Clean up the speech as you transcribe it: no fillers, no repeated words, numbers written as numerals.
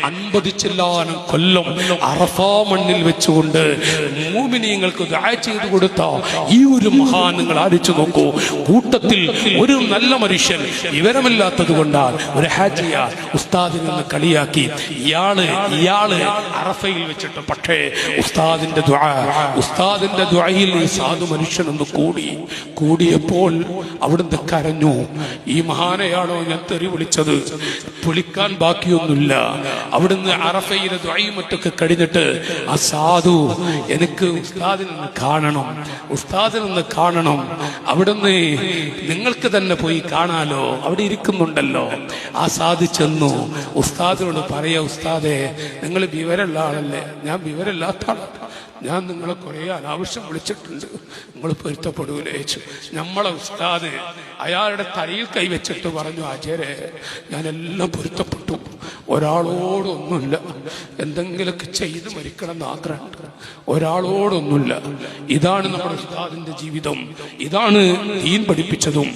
50 ചില്ലാനം കൊല്ലം അറഫാ മണ്ണിൽ വെച്ചുകൊണ്ട് മുഅ്മിനീങ്ങൾക്ക് ദുആ ചെയ്തു കൊടുത്ത ഈ ഒരു മഹാൻ നിങ്ങൾ ആലോചിച്ചു നോക്കൂ. കൂട്ടത്തിൽ ഒരു നല്ല മനുഷ്യൻ വിവരമില്ലാത്തത് കൊണ്ടാണ് ഒരു ഹാജിയ ഉസ്താദിൽ നിന്ന് കളിയാക്കി ഇയാള് അറഫയിൽ വെച്ചിട്ട്. പക്ഷേ ഉസ്താദിന്റെ ദുആയിൽ ഈ സാധു മനുഷ്യനൊന്ന് കൂടിയപ്പോൾ അവിടുന്ന് കരഞ്ഞു. ഈ മഹാനെയാണോ ഞാൻ തെറി വിളിച്ചത്? വിളിക്കാൻ ബാക്കിയൊന്നുമില്ല. അവിടുന്ന് അറഫയിലെ ദുആയും മറ്റൊക്കെ കഴിഞ്ഞിട്ട് ആ സാധു എനിക്ക് ഉസ്താദിൽ നിന്ന് കാണണം, അവിടുന്ന് നിങ്ങൾക്ക് തന്നെ പോയി കാണാലോ, അവിടെ ഇരിക്കുന്നുണ്ടല്ലോ. ആ സാധു ചെന്നു ഉസ്താദിനോട് പറയാ, ഉസ്താദേ നിങ്ങൾ വിവരമുള്ള ആളല്ലേ? ഞാൻ വിവരമില്ലാത്ത ആളാണ്. ഞാൻ നിങ്ങളെ കുറെ അനാവശ്യം വിളിച്ചിട്ടുണ്ട്, നിങ്ങൾ പൊരുത്തപ്പെടൂലേ? നമ്മളെ ഉസ്താദ് അയാളുടെ തലയിൽ കൈവച്ചിട്ട് പറഞ്ഞു, ആചാര്യ ഞാനെല്ലാം പൊരുത്തപ്പെട്ടു, ഒരാളോടൊന്നുമില്ല, എന്തെങ്കിലുമൊക്കെ ചെയ്ത് മരിക്കണം എന്ന് ആഗ്രഹമുണ്ട്, ഒരാളോടൊന്നുമില്ല. ഇതാണ് നമ്മുടെ ഉസ്താദിന്റെ ജീവിതം, ഇതാണ് ദീൻ പഠിപ്പിച്ചതും.